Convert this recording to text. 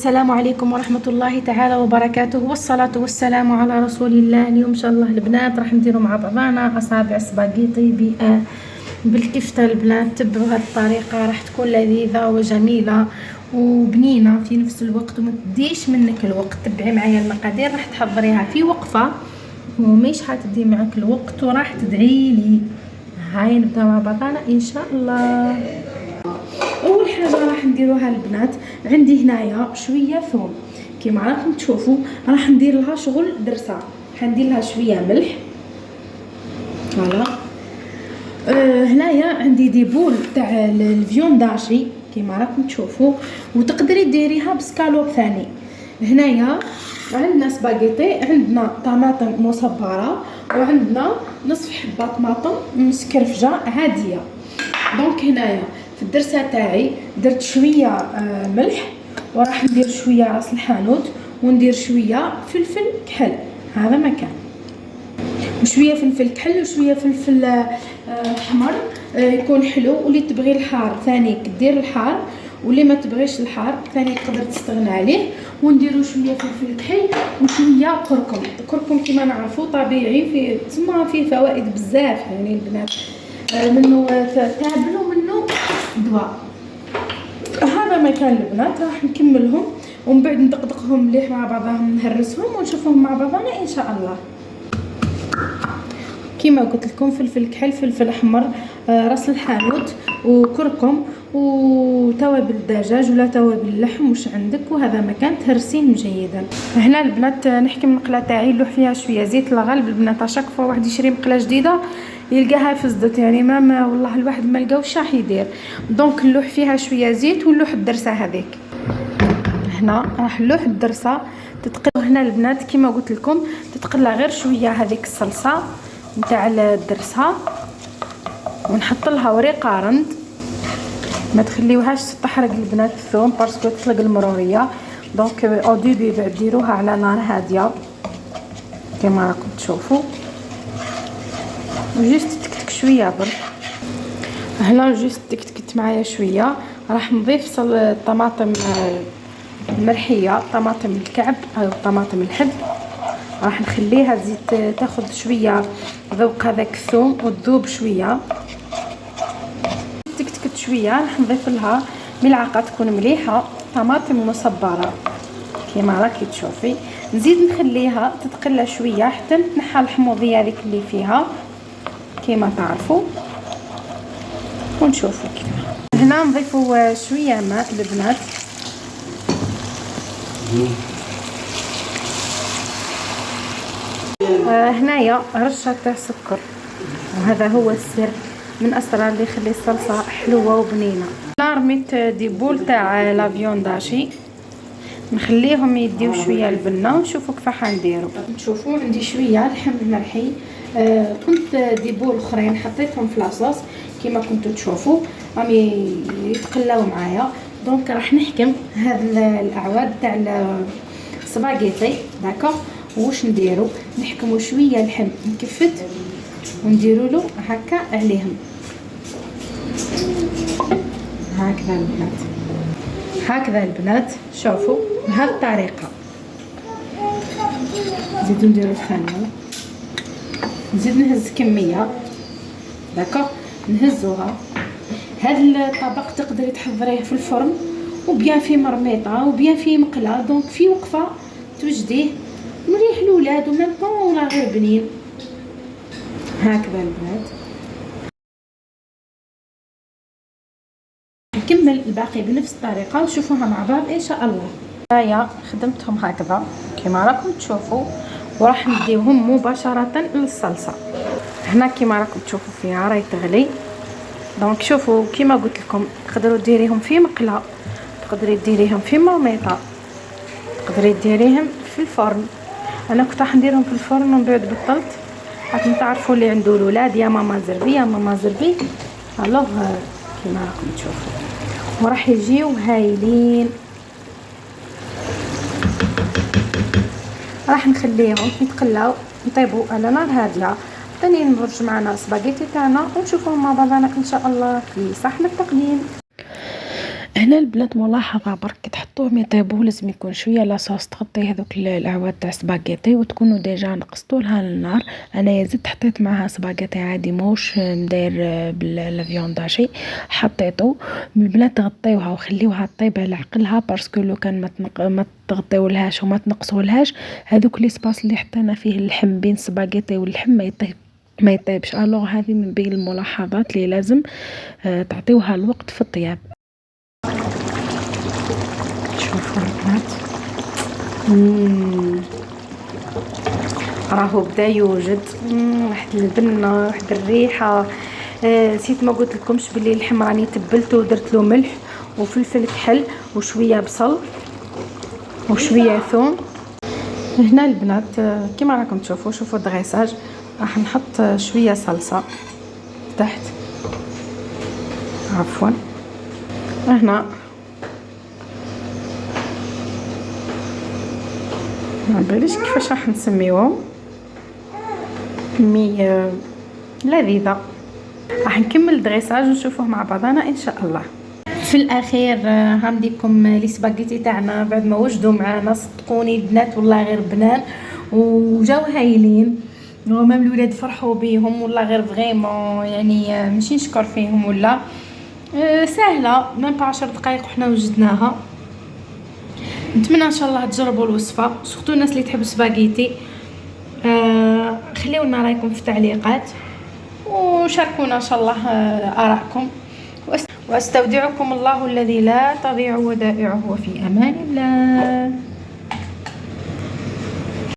السلام عليكم ورحمة الله تعالى وبركاته، والصلاة والسلام على رسول الله. اليوم ان شاء الله البنات راح نديروا مع بعضنا اصابع سباغيطي بالكفتة. البنات تبعوا هذه الطريقة راح تكون لذيذة وجميلة وبنينة في نفس الوقت وما تديش منك الوقت. تبعي معايا المقادير راح تحضريها في وقفة ومش حتدي معك الوقت وراح تدعي لي. هاي نبدا مع بعضنا ان شاء الله. اول حاجه راح نديروها البنات، عندي هنايا شويه ثوم كيما راكم تشوفوا، راح ندير لها شغل درسه. حندير لها شويه ملح فوالا. هنايا عندي دي بول تاع الفيون داشي كيما راكم تشوفوا، وتقدري ديريها بسكالوب ثاني. هنايا عندنا سباغيتي، عندنا طماطم مصبره، وعندنا نصف حبه طماطم مسكرفجه عاديه. دونك هنايا في الدرسه تاعي درت شويه ملح، وراح ندير شويه راس الحانوت، وندير شويه فلفل كحل، هذا مكان، وشويه فلفل كحل وشويه فلفل احمر يكون حلو. واللي تبغي الحار ثاني دير الحار، واللي ما تبغيش الحار ثاني تقدر تستغنى عليه. ونديروا شويه فلفل كحل وشويه كركم كيما نعرفوا طبيعي، في تسمى فيه فوائد بزاف يعني البنات، منه تابل ومنه دواء. هذا مكان البنات راح نكملهم ومن بعد ندقدقهم مليح مع بعضهم، نهرسهم ونشوفهم مع بعضنا ان شاء الله. كيما قلت لكم فلفل كحل، فلفل احمر، راس الحانوت، وكركم، وتوابل الدجاج ولا توابل اللحم واش عندك، وهذا مكان تهرسين جيدا. هنا البنات نحكي المقله تاعي نلوح فيها شويه زيت. الغالب البنات اشاك فوا واحد يشري مقله جديده يلقاها فسدت، يعني ما والله الواحد ما لقاوش راح يدير. دونك نلوح فيها شويه زيت ونلوح الدرسه هذيك. هنا راح نلوح الدرسه تتقلى. هنا البنات كيما قلت لكم تتقلى غير شويه هذيك الصلصه نتاع الدرسه، ونحط لها وريق قارند. ما تخليوهاش تحرق البنات الثوم باسكو تطلق المروريه. دونك او ديبي بعد ديروها على نار هاديه كيما راكم تشوفوا، وجيست تكتك شويه برك. هنا جيست تكتكت معايا شويه. راح نضيف طماطم مرحيه، طماطم الكعب او طماطم الحب. راح نخليها تزيد تاخذ شويه ذوق هذاك الثوم وتذوب شويه. تكتكت شويه راح نضيف لها ملعقه تكون مليحه طماطم مصبره كيما راكي تشوفي. نزيد نخليها تتقلى شويه حتى نتنحى الحموضيه هذيك اللي فيها كيما تعرفوا، ونشوفوا كيف. هنا نضيفوا شويه ماء البنات. هنايا رشه تاع سكر، وهذا هو السر من اسرار اللي يخلي الصلصه حلوه وبنينه. لا رميت دي بول تاع لافيون داشي، نخليهم يديو شويه البنه ونشوفوا كيف حنديروا. نشوفوا عندي شويه لحم مرحي، كنت دي بول اخرين حطيتهم في لاصوص كيما كنتوا تشوفوا راهم يتقلاو معايا. دونك راح نحكم هذا الاعواد تاع السباغيتي داكا. واش نديروا؟ نحكموا شويه لحم مكفت ونديروا له هكا عليهم هكذا البنات، هكذا البنات شوفوا بهذه الطريقه. نزيدو نديرو الثانيه، نزيد نهز كميه داكا نهزوها. هذا الطبق تقدري تحضريه في الفرن وبيان في مرميطه وبيان في مقله. دونك في وقفه توجديه مريح الاولاد وميم طون ولا غير بنين. هكذا البنات نكمل الباقي بنفس الطريقه ونشوفوها مع بعض ان شاء الله. هيا خدمتهم هكذا كيما راكم تشوفوا، وراح نديوهم مباشره للصلصه. هنا كيما راكم تشوفوا فيها راهي تغلي. دونك شوفوا كيما قلت لكم تقدروا ديريهم في مقله، تقدري ديريهم في مرميطه، تقدري ديريهم في الفرن. انا كنت راح نديرهم في الفرن ومن بعد بطلت. راكم تعرفوا اللي عنده الاولاد يا ماما زربي يا ماما زربي، الوغ كيما راكم تشوفوا وراح يجيو هايلين. راح نخليهم يتقلاو يطيبوا على نار هاديه. ثاني نرج معنا سباغيتي تاعنا ونشوفوهم مع بعضنا ان شاء الله في صحن التقديم. هنا البنات ملاحظه برك تحطوهم يطيبوا لازم يكون شويه لاصوص تغطي هذوك الاعواد تاع سباغيتي وتكونوا ديجا نقصتوا لها النار. انا زدت حطيت معها سباغيتي عادي موش مداير بالفيونداشي حطيته. البنات تغطيوها وخليوها طيبه على عقلها باسكو لو كان ما تغطيولهاش وما تنقصولهاش هذوك لي سباس اللي حطينا فيه اللحم بين سباغيتي واللحم ما يطيبش. الوغ هذه من بين الملاحظات اللي لازم تعطيوها الوقت في الطياب. شوفوا البنات راهو بدا يوجد واحد البنه واحد الريحه. نسيت ما قلت لكمش بلي اللحم راني تبلته ودرت له ملح وفلفل كحل وشويه بصل وشويه ثوم. هنا البنات كيما راكم تشوفوا شوفوا الدغيساج راح نحط شويه صلصه تحت عفوا. هنا ما باليش كيفاش راح نسميوهم مي لذيذه. راح نكمل الدغيساج ونشوفوه مع بعضنا ان شاء الله. في الاخير هنديكم لي سباغيتي تاعنا بعد ما وجدوا معنا. صدقوني البنات والله غير بنان وجاو هايلين ومام الولاد فرحوا بيهم والله غير فريمون يعني ماشي نشكر فيهم ولا سهله مام 10 دقائق وحنا وجدناها. نتمنى ان شاء الله تجربوا الوصفه سورتو الناس اللي تحب السباغيتي. خليونا رايكم في التعليقات وشاركونا ان شاء الله ارائكم واستودعكم الله الذي لا تضيع ودائعه وفي امان الله.